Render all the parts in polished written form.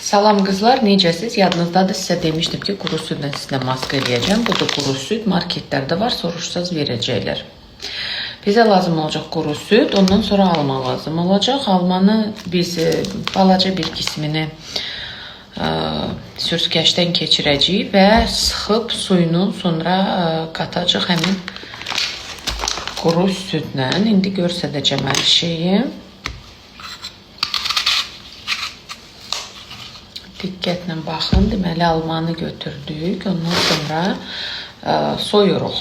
Salam qızlar, necəsiz? Yadınızdadır, sizə demişdim ki, quru südlə sizlə maska eləyəcəm. Bu da quru süd, marketlərdə var, soruşsaz verəcəklər. Bizə lazım olacaq quru süd, ondan sonra alma lazım olacaq. Almanı biz balaca bir qismini süzgəcdən keçirəcəyik və sıxıb suyunu sonra qatacaq həmin quru südlə. İndi göstərəcəm hər şeyi. Diqqətlə baxın, deməli almanı götürdük, ondan sonra soyuruq.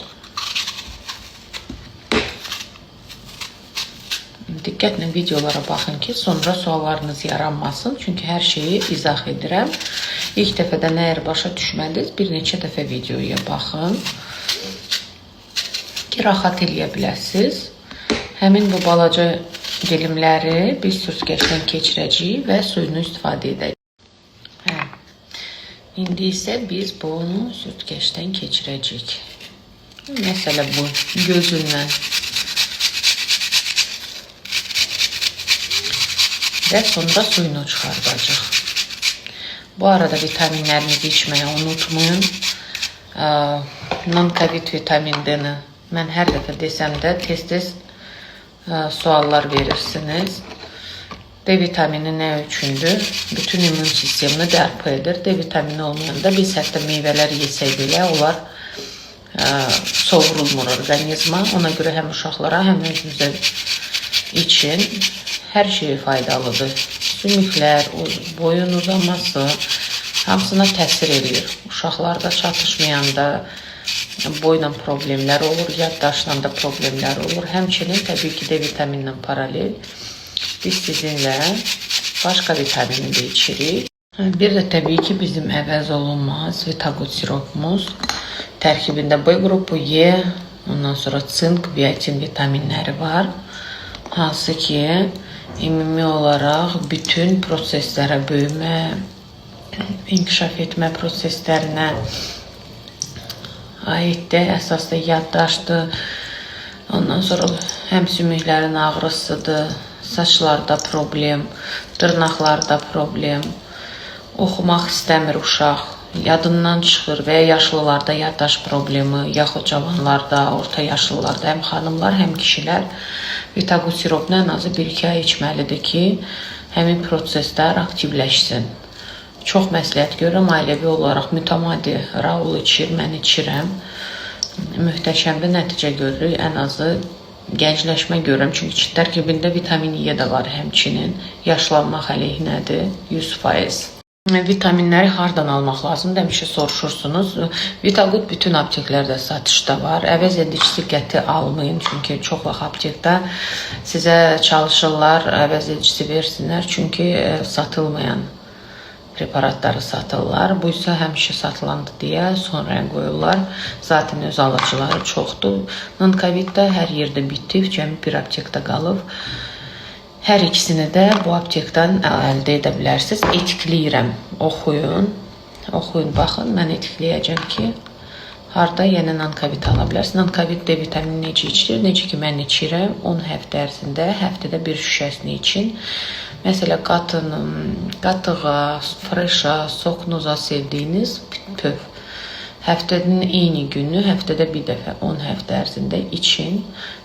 Diqqətlə videolara baxın ki, sonra suallarınız yaranmasın, çünki hər şeyi izah edirəm. İlk dəfədən əgər başa düşmədiniz, bir neçə dəfə videoya baxın ki, rahat eləyə biləsiniz. Həmin bu balaca dilimləri biz süzgəcdən keçirəcəyik və suyunu istifadə edəcəyik. İndi isə biz bunu süzgəcdən keçirəcəyik. Məsələ bu, gözündən. Və sonra suyunu çıxardacaq. Bu arada vitaminlərinizi içməyə unutmayın. Non-COVID vitamin D-ni mən hər dəfə desəm də tez-tez suallar verirsiniz. D vitamini nə üçündür? Bütün immun sistemini bərpa edir. D vitamini olmayanda biz hətta meyvələr yesək belə onlar sovrulmur orqanizma. Ona görə həm uşaqlara, həm özünüzə için hər şey faydalıdır. Sümüklər, boyun uzaması hamısına təsir edir. Uşaqlarda çatışmayanda boyla problemlər olur, yaddaşla da problemlər olur. Həmçinin təbii ki D vitaminlə paralel biz sizinlə başqa vitamini də içirik. Bir də təbii ki bizim əvəz olunmaz Vitagut siropumuz. Tərkibində B qrupu, E, ondan sonra sink, biotin vitaminləri var. Hansı ki ümumi olaraq bütün proseslərə, böyümə, inkişaf etmə proseslərinə aiddir. Əsasda yaddaşdır. Ondan sonra həm sümüklərin ağrısıdır, saçlarda problem, dırnaqlarda problem, oxumaq istəmir uşaq, yadından çıxır və ya yaşlılarda yaddaş problemi, yaxud cavanlarda, orta yaşlılarda, həm xanımlar, həm kişilər Vitagut siropunu ən azı 1-2 ay içməlidir ki, həmin proseslər aktivləşsin. Çox məsləhət görürəm, ailəvi olaraq mütəmadi Raul içir, mən içirəm. Mühtəşəm bir nəticə görürük, ən azı gəncləşmə görürəm, çünki tərkibində vitamin E də var həmçinin. Yaşlanmaq əleyhinədir, 100%. Vitaminləri hardan almaq lazımdır? Həmişə soruşursunuz. Vitagut bütün apteklərdə satışda var. Əvəz edicisi qəti almayın, çünki çox vaxt aptekdə sizə çalışırlar, əvəz edicisi versinlər, çünki satılmayan preparatları satırlar. Bu isə həmişə satılandı deyə sonraya qoyurlar. Zaten öz alıcıları çoxdur. Non-COVID da hər yerdə bitib, cəmi bir aptekdə qalıb. Hər ikisini də bu aptekdən əldə edə bilərsiniz. Etikləyirəm, oxuyun. Oxuyun, baxın, mən etikləyəcəm ki, harada yenə non-COVID ala bilərsiniz. Non-COVID D vitamini necə içilir? Necə ki, mən içirəm 10 həftə ərzində, həftədə bir şüşəsini için. Mesela qatığa, freşa, soknuza sevdiyiniz pöv. Həftənin eyni günü, həftədə bir dəfə 10 həftə ərzində için.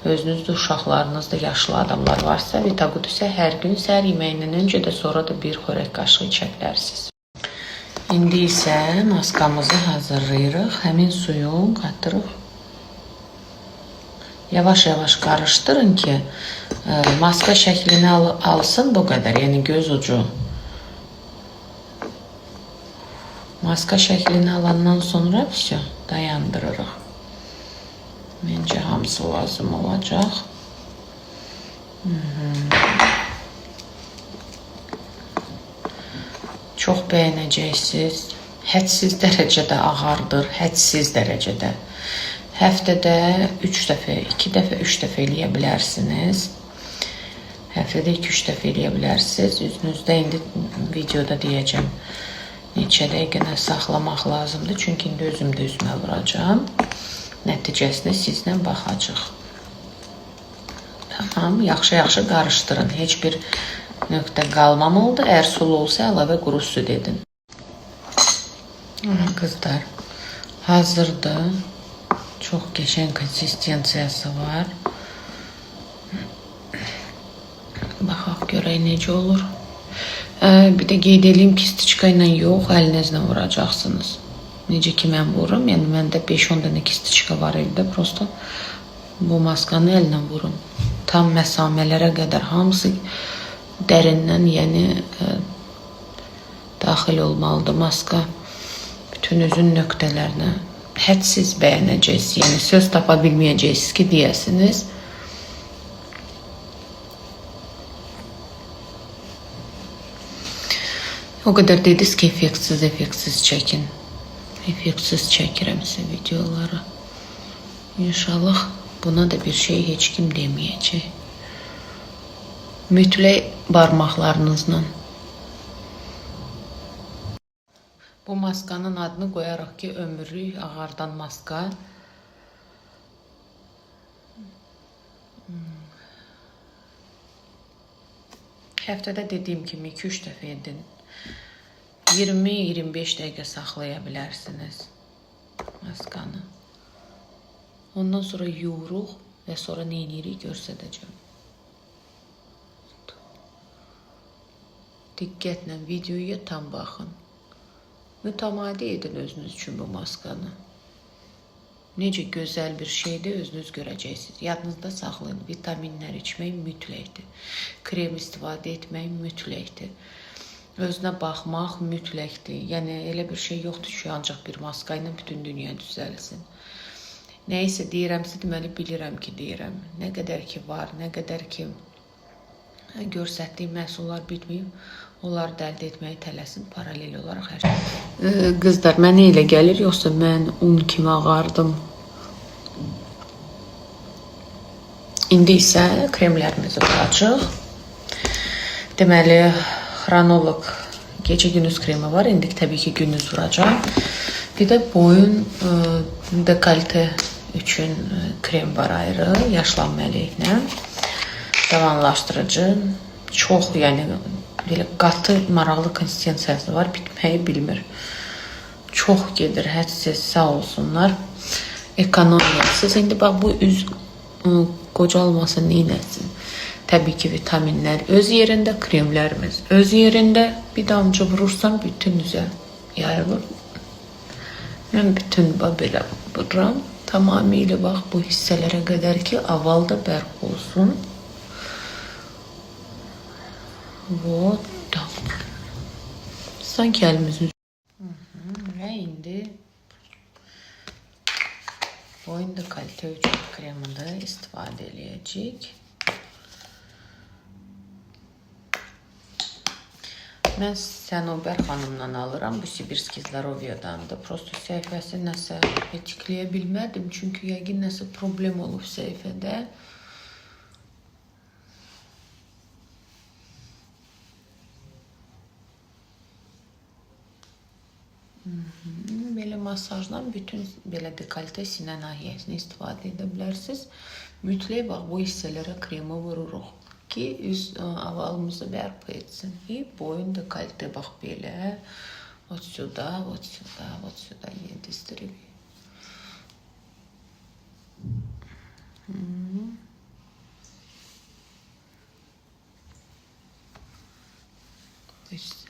Özünüzdə uşaqlarınızda yaşlı adamlar varsa, Vitagut isə hər gün səhər yeməyindən öncə də sonra da bir xörək qaşığı içə bilərsiniz. İndi isə maskamızı hazırlayırıq. Həmin suyu qatırıq. Yavaş-yavaş qarışdırın ki, maska şəklini alsın bu qədər, yəni göz ucu. Maska şəklini alandan sonra dayandırırıq. Məncə hamısı lazım olacaq. Çox bəyənəcəksiniz. Hədsiz dərəcədə ağardır, hədsiz dərəcədə. Həftədə 3 dəfə, 2 dəfə, 3 dəfə eləyə bilərsiniz. Həftədə 2-3 dəfə eləyə bilərsiniz. Üzünüzdə indi videoda deyəcəm. Neçə dəqiqə saxlamaq lazımdır. Çünki indi özüm də üzümə vuracağım. Nəticəsini sizlə baxacaq. Tamam, yaxşı-yaxşı qarışdırın. Heç bir nöqtə qalmamalıdır. Əgər sulu olsa əlavə quru süd edin. Qızlar, hazırdır. Çox qəşəng konsistensiyası var. Baxaq görək necə olur. Bir də qeyd edeyim ki, stiçka ilə yox, əlinizlə vuracaqsınız. Necə ki mən vururum, yəni məndə 5-10 dənə stiçka var evdə, prosto bu maskanı əllə vurun. Tam məsamələrə qədər hamısı dərindən, yəni daxil olmalıdır maska. Bütün üzün nöqtələrinə hədsiz bəyənəcəksiniz, yəni söz tapa bilməyəcəksiniz ki, deyəsiniz. O qədər dediniz ki, effektsiz çəkin. Effektsiz çəkirəm sizə videoları. İnşallah buna da bir şey heç kim deməyəcək. Mütləq barmaqlarınızla. Bu maskanın adını qoyaraq ki, ömürlük ağardan maska. Həftədə dediyim kimi 2-3 dəfə edin. 20-25 dəqiqə saxlaya bilərsiniz maskanı. Ondan sonra yuyuruq və sonra nə edirik göstərəcəm. Diqqətlə videoya tam baxın. Mütəmadi edin özünüz üçün bu maskanı. Necə gözəl bir şeydir, özünüz görəcəksiniz. Yadınızda saxlayın, vitaminlər içmək mütləqdir. Krem istifadə etmək mütləqdir. Özünə baxmaq mütləqdir. Yəni, elə bir şey yoxdur ki, ancaq bir maska ilə bütün dünya düzəlsin. Nəysə deyirəmsə, deməli bilirəm ki, deyirəm. Nə qədər ki var, nə qədər ki göstərdiyim məhsullar bitməyib, onları da əldə etməyə tələsin, paralel olaraq hər şey. Qızlar, mənə elə gəlir, yoxsa mən un kimi ağardım. İndi isə kremlərimizi vuracaq. Deməli, xronoloq gecə gündüz kremi var. İndi təbii ki, gündüz vuracaq. Bir də boyun dekolte üçün krem var ayrı, yaşlanma əleyhinə. Davanlaşdırıcı. Çox, yəni, belə qatı, maraqlı konsistensiyası var. Bitməyi bilmir. Çox gedir, hədsiz, sağ olsunlar. Ekonomiyasız. İndi bax, bu üz qocalmasın, neynəsin? Təbii ki, vitaminlər öz yerində, kremlərimiz öz yerində. Bir damcı vurursam, bütün üzə yayılır. Mən bütün belə vururam. Tamamilə bax, bu hissələrə qədər ki, aval da bərq olsun. Вот так. Sanki əlimizin və indi boyun dekolte üçün kremini istifadə edəcəyik. Mən Sənober xanımdan alıram. Bu Sibirski Zdarovya'dandır. Prosto səhifəsi nəsə etikləyə bilmədim. Çünki yəqin nəsə problem olub səhifədə. Belə masajla bütün belə dekolte sinə nahiyəsini istifadə edə bilərsiniz. Mütləq bax, bu hissələrə kremi vururuq ki, üz avalımızı bərpa etsin. Boyun dekolte bax belə. Вот сюда, вот сюда, вот сюда yedizdirib. То есть